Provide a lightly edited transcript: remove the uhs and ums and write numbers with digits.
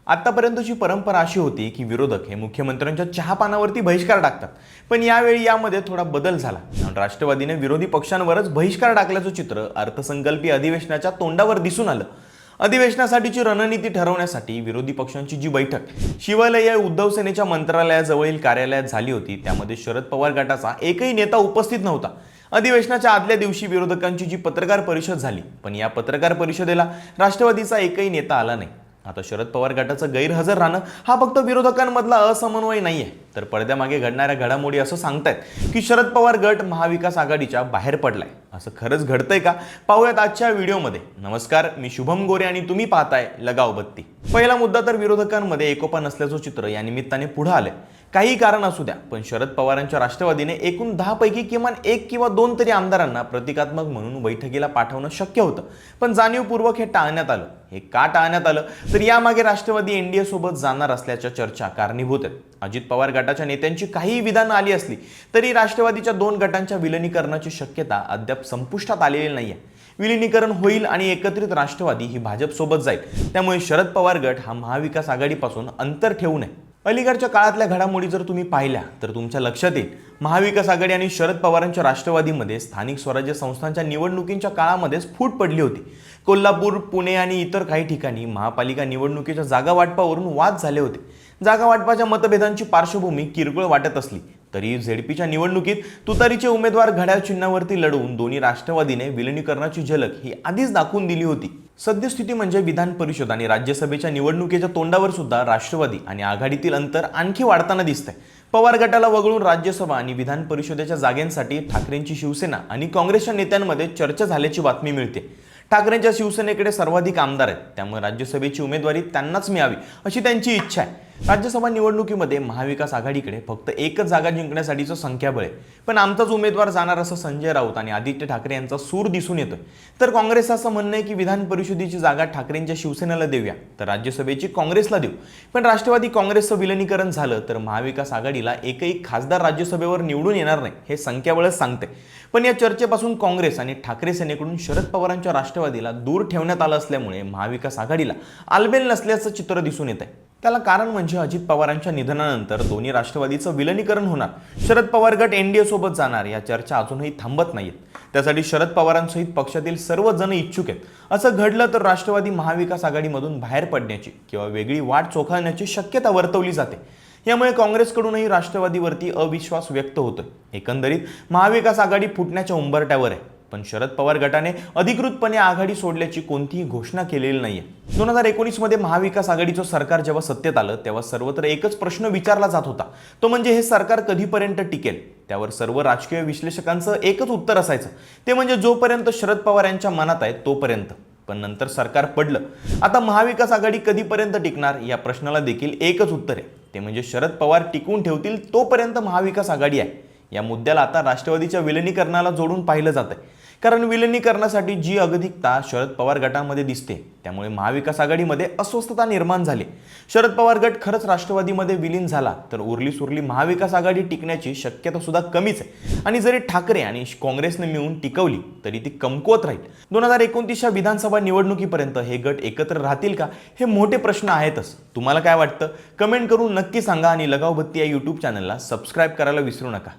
आतापर्यंतची परंपरा अशी होती की विरोधक हे मुख्यमंत्र्यांच्या चहापानावरती बहिष्कार टाकतात, पण यावेळी यामध्ये थोडा बदल झाला. राष्ट्रवादीने विरोधी पक्षांवरच बहिष्कार टाकल्याचं चित्र अर्थसंकल्पीय अधिवेशनाच्या तोंडावर दिसून आलं. अधिवेशनासाठीची रणनीती ठरवण्यासाठी विरोधी पक्षांची जी बैठक शिवालय या उद्धव सेनेच्या मंत्रालयाजवळील कार्यालयात झाली होती, त्यामध्ये शरद पवार गटाचा एकही नेता उपस्थित नव्हता. अधिवेशनाच्या आदल्या दिवशी विरोधकांची जी पत्रकार परिषद झाली, पण या पत्रकार परिषदेला राष्ट्रवादीचा एकही नेता आला नाही. आता शरद पवार गटाचं गैरहजर राहणं हा फक्त विरोधकांमधला असमन्वय नाहीये, तर पडद्यामागे घडणाऱ्या घडामोडी असं सांगतायत की शरद पवार गट महाविकास आघाडीच्या बाहेर पडलाय. असं खरंच घडतंय का? पाहूयात आजच्या व्हिडिओमध्ये. नमस्कार, मी शुभम गोरे आणि तुम्ही पाहताय लगाव बत्ती. पहिला मुद्दा तर विरोधकांमध्ये एकोपा नसल्याचं चित्र या निमित्ताने पुढे आलंय. काही कारण असू द्या, पण शरद पवारांच्या राष्ट्रवादीने एकूण 10 पैकी किमान 1 किंवा 2 तरी आमदारांना प्रतिकात्मक म्हणून बैठकीला पाठवणं शक्य होतं, पण जाणीवपूर्वक हे टाळण्यात आलं. हे का टाळण्यात आलं तर यामागे राष्ट्रवादी एनडीए सोबत जाणार असल्याच्या चर्चा कारणीभूत आहेत. अजित पवार गटाच्या नेत्यांची काही विधानं आली असली तरी राष्ट्रवादीच्या 2 गटांच्या विलिनीकरणाची शक्यता अद्याप संपुष्टात आलेली नाहीये. विलिनीकरण होईल आणि एकत्रित राष्ट्रवादी ही भाजपसोबत जाईल, त्यामुळे शरद पवार गट हा महाविकास आघाडीपासून अंतर ठेवू नये. अलीकडच्या काळातल्या घडामोडी जर तुम्ही पाहिल्या तर तुमच्या लक्षात येईल, महाविकास आघाडी आणि शरद पवारांच्या राष्ट्रवादीमध्ये स्थानिक स्वराज्य संस्थांच्या निवडणुकींच्या काळामध्येच फूट पडली होती. कोल्हापूर, पुणे आणि इतर काही ठिकाणी महापालिका निवडणुकीच्या जागा वाटपावरून वाद झाले होते. जागा वाटपाच्या मतभेदांची पार्श्वभूमी किरकोळ वाटत असली तरी झेडपीच्या निवडणुकीत तुतारीचे उमेदवार घड्याळ चिन्हावरती लढवून दोन्ही राष्ट्रवादीने विलिनीकरणाची झलक ही आधीच दाखवून दिली होती. सद्यस्थिती म्हणजे विधान परिषद आणि राज्यसभेच्या निवडणुकीच्या तोंडावर सुद्धा राष्ट्रवादी आणि आघाडीतील अंतर आणखी वाढताना दिसतंय. पवार गटाला वगळून राज्यसभा आणि विधान परिषदेच्या जागांसाठी ठाकरेंची शिवसेना आणि काँग्रेसच्या नेत्यांमध्ये चर्चा झाल्याची बातमी मिळते. ठाकरेंच्या शिवसेनेकडे सर्वाधिक आमदार आहेत, त्यामुळे राज्यसभेची उमेदवारी त्यांनाच मिळावी अशी त्यांची इच्छा आहे. राज्यसभा निवडणुकीमध्ये महाविकास आघाडीकडे फक्त एकच जागा जिंकण्यासाठीचं संख्याबळ आहे, पण आमचाच उमेदवार जाणार असं संजय राऊत आणि आदित्य ठाकरे यांचा सूर दिसून येतोय. तर काँग्रेसचं असं म्हणणं आहे की विधान परिषदेची जागा ठाकरेंच्या शिवसेनेला देऊया, तर राज्यसभेची काँग्रेसला देऊ. पण राष्ट्रवादी काँग्रेसचं विलिनीकरण झालं तर महाविकास आघाडीला एकही खासदार राज्यसभेवर निवडून येणार नाही, हे संख्याबळच सांगते. पण या चर्चेपासून काँग्रेस आणि ठाकरे सेनेकडून शरद पवारांच्या राष्ट्रवादीला दूर ठेवण्यात आलं असल्यामुळे महाविकास आघाडीला आलबेल नसल्याचं चित्र दिसून येत आहे. त्याला कारण म्हणजे अजित पवारांच्या निधनानंतर दोन्ही राष्ट्रवादीचं विलिनीकरण होणार, शरद पवार गट एनडीए सोबत जाणार, या चर्चा अजूनही थांबत नाहीत. त्यासाठी शरद पवारांसहित पक्षातील सर्वजण इच्छुक आहेत. असं घडलं तर राष्ट्रवादी महाविकास आघाडीमधून बाहेर पडण्याची किंवा वेगळी वाट चोखाळण्याची शक्यता वर्तवली जाते. यामुळे काँग्रेसकडूनही राष्ट्रवादीवरती अविश्वास व्यक्त होतोय. एकंदरीत महाविकास आघाडी फुटण्याच्या उंबरठ्यावर आहे, पण शरद पवार गटाने अधिकृतपणे आघाडी सोडल्याची कोणतीही घोषणा केलेली नाहीये. 2019 मध्ये महाविकास आघाडीचं सरकार जेव्हा सत्तेत आलं तेव्हा सर्वत्र एकच प्रश्न विचारला जात होता, तो म्हणजे हे सरकार कधीपर्यंत टिकेल. त्यावर सर्व राजकीय विश्लेषकांचं एकच उत्तर असायचं, ते म्हणजे जोपर्यंत शरद पवार यांच्या मनात आहे तोपर्यंत. पण नंतर सरकार पडलं. आता महाविकास आघाडी कधीपर्यंत टिकणार या प्रश्नाला देखील एकच उत्तर आहे, ते म्हणजे शरद पवार टिकवून ठेवतील तोपर्यंत महाविकास आघाडी आहे. या मुद्द्याला आता राष्ट्रवादीच्या विलिनीकरणाला जोडून पाहिलं जात आहे, कारण विलिनीकरणासाठी जी अगतिकता शरद पवार गटामध्ये दिसते त्यामुळे महाविकास आघाडीमध्ये अस्वस्थता निर्माण झाली. शरद पवार गट खरंच राष्ट्रवादीमध्ये विलीन झाला तर उरली सुरली महाविकास आघाडी टिकण्याची शक्यता सुद्धा कमीच आहे, आणि जरी ठाकरे आणि काँग्रेसने मिळून टिकवली तरी ती कमकुवत राहील. 2029च्या विधानसभा निवडणुकीपर्यंत हे गट एकत्र राहतील का, हे मोठे प्रश्न आहेतच. तुम्हाला काय वाटतं? कमेंट करून नक्की सांगा आणि लगाव बत्ती या यूट्यूब चॅनलला सबस्क्राईब करायला विसरू नका.